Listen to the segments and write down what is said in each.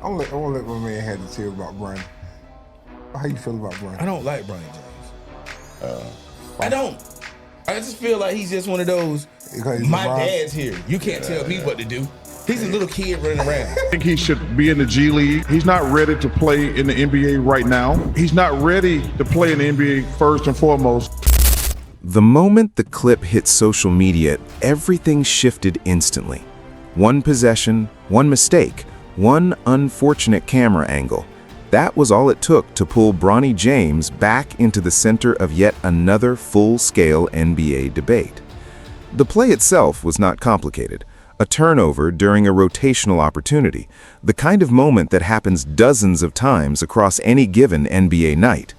I won't let my man have to tell about Bronny. How you feel about Bronny? I don't like Bronny James. I don't. I just feel like he's just one of those, my dad's here. You can't tell me what to do. He's a little kid running around. I think he should be in the G League. He's not ready to play in the NBA right now. He's not ready to play in the NBA first and foremost. The moment the clip hit social media, everything shifted instantly. One possession, one mistake, one unfortunate camera angle. That was all it took to pull Bronny James back into the center of yet another full-scale NBA debate. The play itself was not complicated. A turnover during a rotational opportunity, the kind of moment that happens dozens of times across any given NBA night.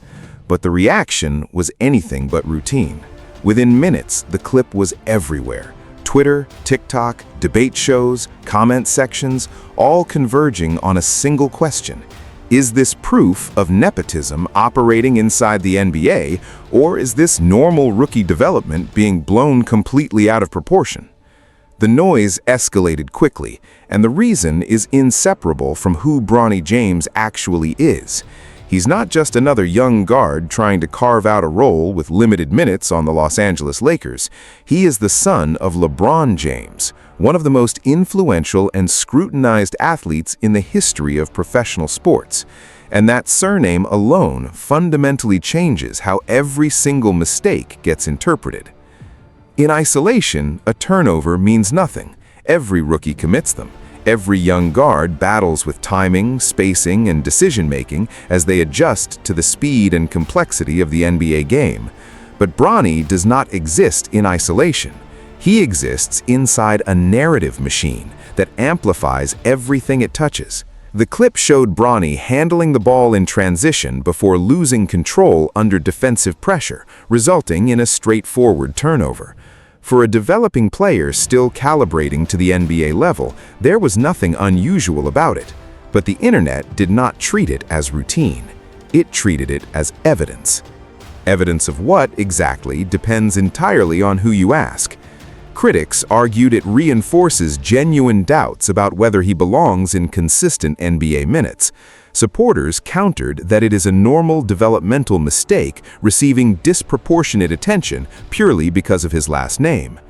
But the reaction was anything but routine. Within minutes, the clip was everywhere. Twitter, TikTok, debate shows, comment sections, all converging on a single question. Is this proof of nepotism operating inside the NBA, or is this normal rookie development being blown completely out of proportion? The noise escalated quickly, and the reason is inseparable from who Bronny James actually is. He's not just another young guard trying to carve out a role with limited minutes on the Los Angeles Lakers. He is the son of LeBron James, one of the most influential and scrutinized athletes in the history of professional sports. And that surname alone fundamentally changes how every single mistake gets interpreted. In isolation, a turnover means nothing. Every rookie commits them. Every young guard battles with timing, spacing, and decision-making as they adjust to the speed and complexity of the NBA game. But Bronny does not exist in isolation. He exists inside a narrative machine that amplifies everything it touches. The clip showed Bronny handling the ball in transition before losing control under defensive pressure, resulting in a straightforward turnover. For a developing player still calibrating to the NBA level, there was nothing unusual about it. But the internet did not treat it as routine. It treated it as evidence. Evidence of what exactly depends entirely on who you ask. Critics argued it reinforces genuine doubts about whether he belongs in consistent NBA minutes. Supporters countered that it is a normal developmental mistake receiving disproportionate attention purely because of his last name.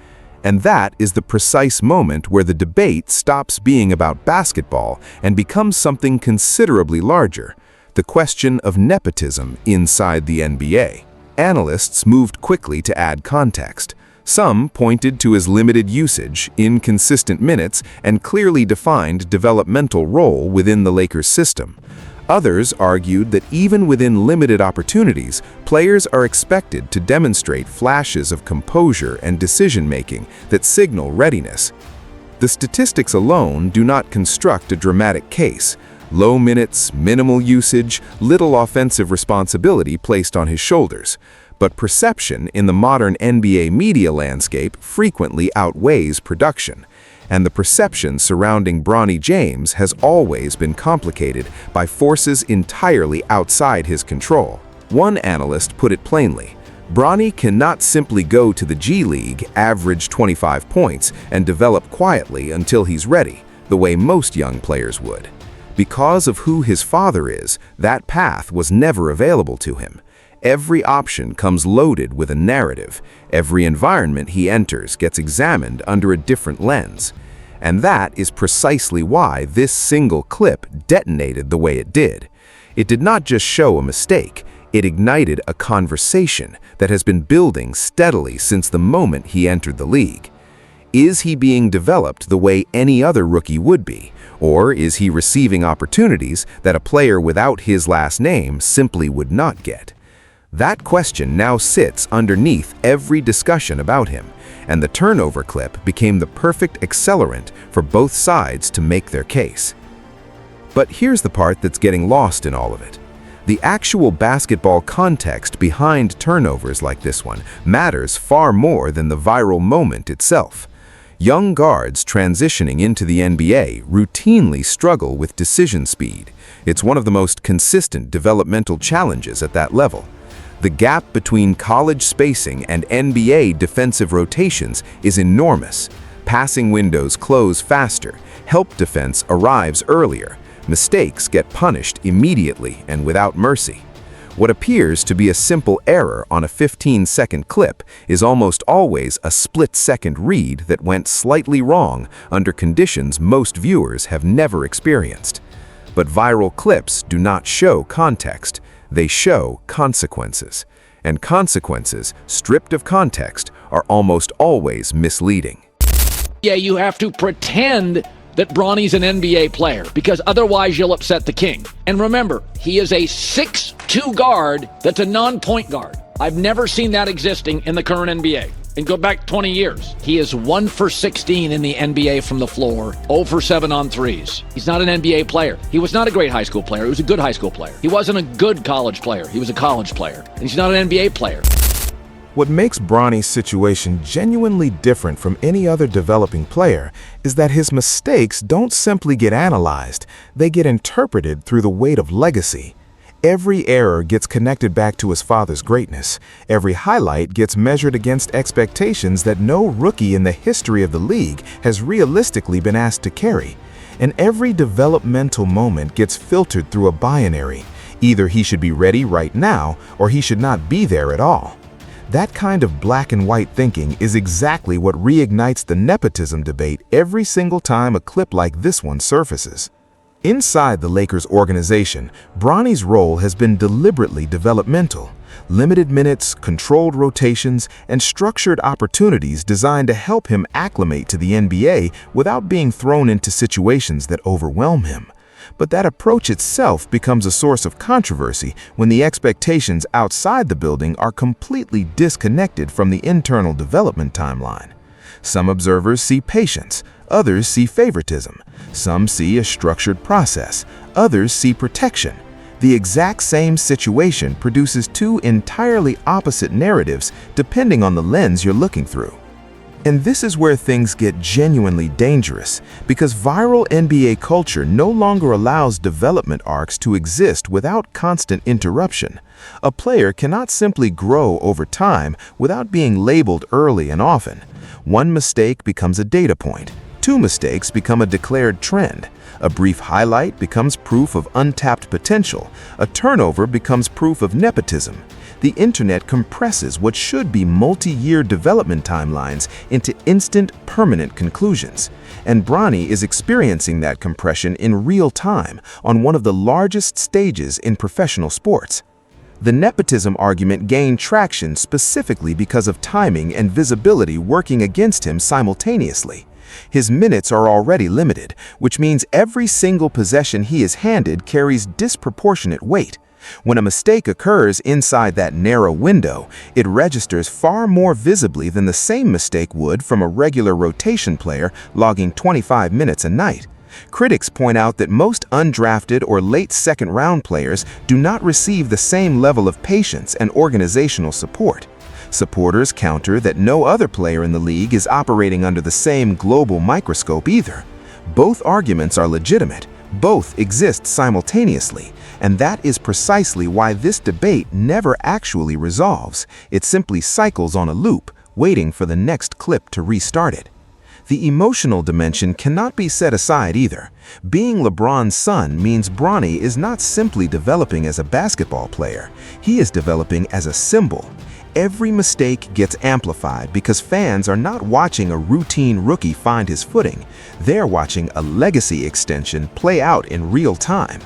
And that is the precise moment where the debate stops being about basketball and becomes something considerably larger, the question of nepotism inside the NBA. Analysts moved quickly to add context. Some pointed to his limited usage, inconsistent minutes, and clearly defined developmental role within the Lakers system. Others argued that even within limited opportunities, players are expected to demonstrate flashes of composure and decision-making that signal readiness. The statistics alone do not construct a dramatic case. Low minutes, minimal usage, little offensive responsibility placed on his shoulders. But perception in the modern NBA media landscape frequently outweighs production, and the perception surrounding Bronny James has always been complicated by forces entirely outside his control. One analyst put it plainly: Bronny cannot simply go to the G League, average 25 points, and develop quietly until he's ready, the way most young players would. Because of who his father is, that path was never available to him. Every option comes loaded with a narrative. Every environment he enters gets examined under a different lens. And that is precisely why this single clip detonated the way it did. It did not just show a mistake, it ignited a conversation that has been building steadily since the moment he entered the league. Is he being developed the way any other rookie would be? Or is he receiving opportunities that a player without his last name simply would not get? That question now sits underneath every discussion about him, and the turnover clip became the perfect accelerant for both sides to make their case. But here's the part that's getting lost in all of it. The actual basketball context behind turnovers like this one matters far more than the viral moment itself. Young guards transitioning into the NBA routinely struggle with decision speed. It's one of the most consistent developmental challenges at that level. The gap between college spacing and NBA defensive rotations is enormous. Passing windows close faster, help defense arrives earlier, Mistakes get punished immediately and without mercy. What appears to be a simple error on a 15-second clip is almost always a split-second read that went slightly wrong under conditions most viewers have never experienced. But viral clips do not show context, they show consequences. And consequences, stripped of context, are almost always misleading. Yeah, you have to pretend that Bronny's an NBA player, because otherwise you'll upset the king. And remember, he is a 6'2" guard that's a non-point guard. I've never seen that existing in the current NBA. And go back 20 years. He is 1 for 16 in the NBA from the floor, 0 for 7 on threes. He's not an NBA player. He was not a great high school player. He was a good high school player. He wasn't a good college player. He was a college player. And he's not an NBA player. What makes Bronny's situation genuinely different from any other developing player is that his mistakes don't simply get analyzed, they get interpreted through the weight of legacy. Every error gets connected back to his father's greatness. Every highlight gets measured against expectations that no rookie in the history of the league has realistically been asked to carry. And every developmental moment gets filtered through a binary. Either he should be ready right now, or he should not be there at all. That kind of black and white thinking is exactly what reignites the nepotism debate every single time a clip like this one surfaces. Inside the Lakers organization, Bronny's role has been deliberately developmental. Limited minutes, controlled rotations, and structured opportunities designed to help him acclimate to the NBA without being thrown into situations that overwhelm him. But that approach itself becomes a source of controversy when the expectations outside the building are completely disconnected from the internal development timeline. Some observers see patience, others see favoritism. Some see a structured process, others see protection. The exact same situation produces two entirely opposite narratives depending on the lens you're looking through. And this is where things get genuinely dangerous, because viral NBA culture no longer allows development arcs to exist without constant interruption. A player cannot simply grow over time without being labeled early and often. One mistake becomes a data point. 2 mistakes become a declared trend. A brief highlight becomes proof of untapped potential. A turnover becomes proof of nepotism. The internet compresses what should be multi-year development timelines into instant, permanent conclusions. And Bronny is experiencing that compression in real time on one of the largest stages in professional sports. The nepotism argument gained traction specifically because of timing and visibility working against him simultaneously. His minutes are already limited, which means every single possession he is handed carries disproportionate weight. When a mistake occurs inside that narrow window, it registers far more visibly than the same mistake would from a regular rotation player logging 25 minutes a night. Critics point out that most undrafted or late second-round players do not receive the same level of patience and organizational support. Supporters counter that no other player in the league is operating under the same global microscope either. Both arguments are legitimate. Both exist simultaneously. And that is precisely why this debate never actually resolves. It simply cycles on a loop, waiting for the next clip to restart it. The emotional dimension cannot be set aside either. Being LeBron's son means Bronny is not simply developing as a basketball player. He is developing as a symbol. Every mistake gets amplified because fans are not watching a routine rookie find his footing. They're watching a legacy extension play out in real time.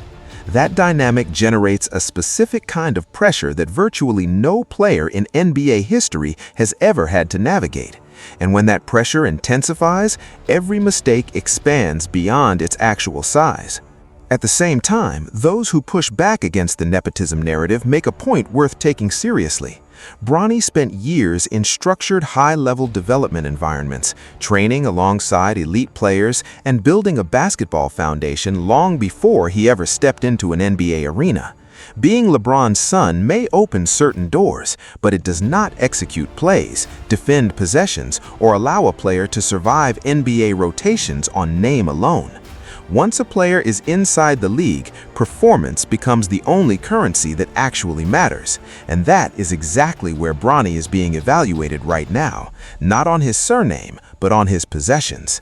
That dynamic generates a specific kind of pressure that virtually no player in NBA history has ever had to navigate. And when that pressure intensifies, every mistake expands beyond its actual size. At the same time, those who push back against the nepotism narrative make a point worth taking seriously. Bronny spent years in structured high-level development environments, training alongside elite players and building a basketball foundation long before he ever stepped into an NBA arena. Being LeBron's son may open certain doors, but it does not execute plays, defend possessions, or allow a player to survive NBA rotations on name alone. Once a player is inside the league, performance becomes the only currency that actually matters. And that is exactly where Bronny is being evaluated right now, not on his surname, but on his possessions.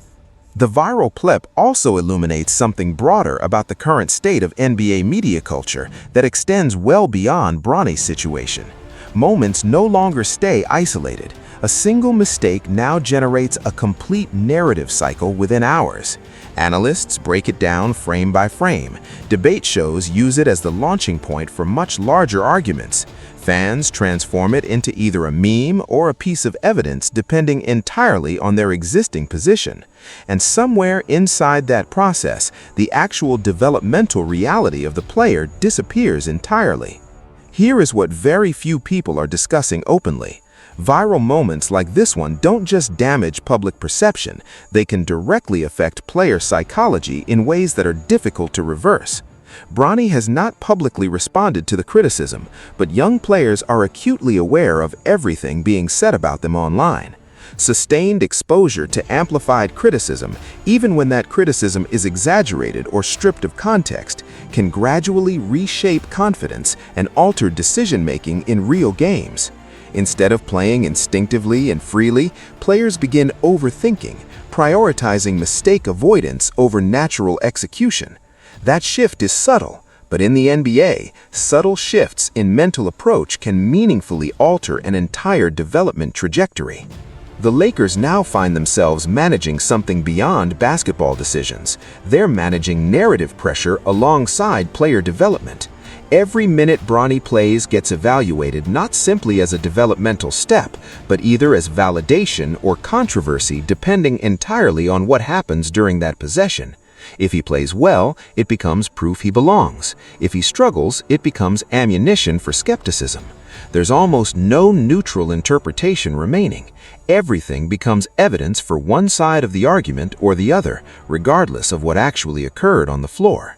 The viral clip also illuminates something broader about the current state of NBA media culture that extends well beyond Bronny's situation. Moments no longer stay isolated. A single mistake now generates a complete narrative cycle within hours. Analysts break it down frame by frame. Debate shows use it as the launching point for much larger arguments. Fans transform it into either a meme or a piece of evidence depending entirely on their existing position. And somewhere inside that process, the actual developmental reality of the player disappears entirely. Here is what very few people are discussing openly. Viral moments like this one don't just damage public perception, they can directly affect player psychology in ways that are difficult to reverse. Bronny has not publicly responded to the criticism, but young players are acutely aware of everything being said about them online. Sustained exposure to amplified criticism, even when that criticism is exaggerated or stripped of context, can gradually reshape confidence and alter decision-making in real games. Instead of playing instinctively and freely, players begin overthinking, prioritizing mistake avoidance over natural execution. That shift is subtle, but in the NBA, subtle shifts in mental approach can meaningfully alter an entire development trajectory. The Lakers now find themselves managing something beyond basketball decisions. They're managing narrative pressure alongside player development. Every minute Bronny plays gets evaluated not simply as a developmental step, but either as validation or controversy depending entirely on what happens during that possession. If he plays well, it becomes proof he belongs. If he struggles, it becomes ammunition for skepticism. There's almost no neutral interpretation remaining. Everything becomes evidence for one side of the argument or the other, regardless of what actually occurred on the floor.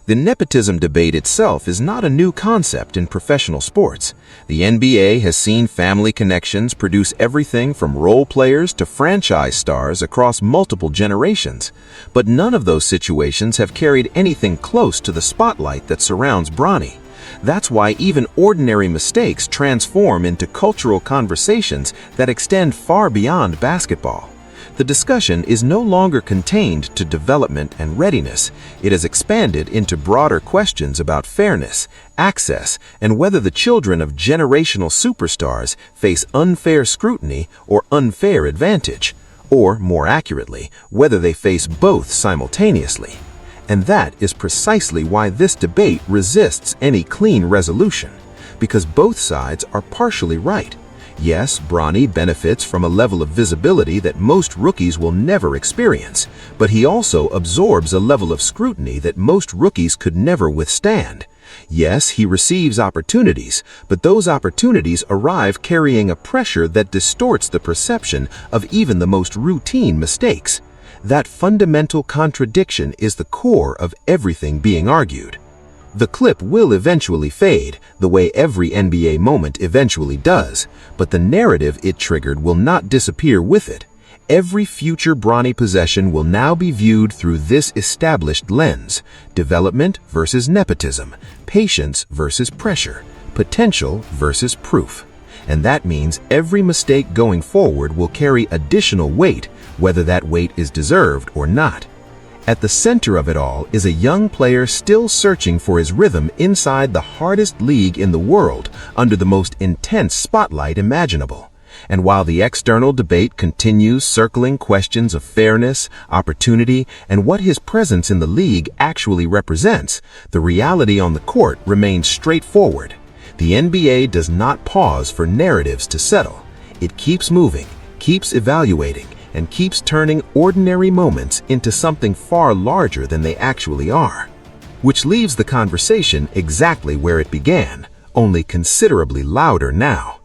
The nepotism debate itself is not a new concept in professional sports. The NBA has seen family connections produce everything from role players to franchise stars across multiple generations. But none of those situations have carried anything close to the spotlight that surrounds Bronny. That's why even ordinary mistakes transform into cultural conversations that extend far beyond basketball. The discussion is no longer contained to development and readiness. It has expanded into broader questions about fairness, access, and whether the children of generational superstars face unfair scrutiny or unfair advantage, or more accurately, whether they face both simultaneously. And that is precisely why this debate resists any clean resolution, because both sides are partially right. Yes, Bronny benefits from a level of visibility that most rookies will never experience, but he also absorbs a level of scrutiny that most rookies could never withstand. Yes, he receives opportunities, but those opportunities arrive carrying a pressure that distorts the perception of even the most routine mistakes. That fundamental contradiction is the core of everything being argued. The clip will eventually fade, the way every NBA moment eventually does, but the narrative it triggered will not disappear with it. Every future Bronny possession will now be viewed through this established lens: development versus nepotism, patience versus pressure, potential versus proof. And that means every mistake going forward will carry additional weight, whether that weight is deserved or not. At the center of it all is a young player still searching for his rhythm inside the hardest league in the world, under the most intense spotlight imaginable. And while the external debate continues circling questions of fairness, opportunity, and what his presence in the league actually represents, the reality on the court remains straightforward. The NBA does not pause for narratives to settle. It keeps moving, keeps evaluating, and keeps turning ordinary moments into something far larger than they actually are. Which leaves the conversation exactly where it began, only considerably louder now.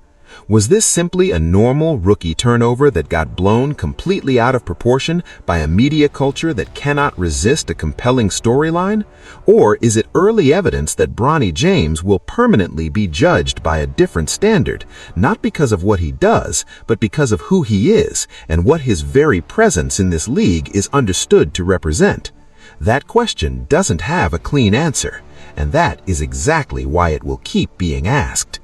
Was this simply a normal rookie turnover that got blown completely out of proportion by a media culture that cannot resist a compelling storyline? Or is it early evidence that Bronny James will permanently be judged by a different standard, not because of what he does, but because of who he is and what his very presence in this league is understood to represent? That question doesn't have a clean answer, and that is exactly why it will keep being asked.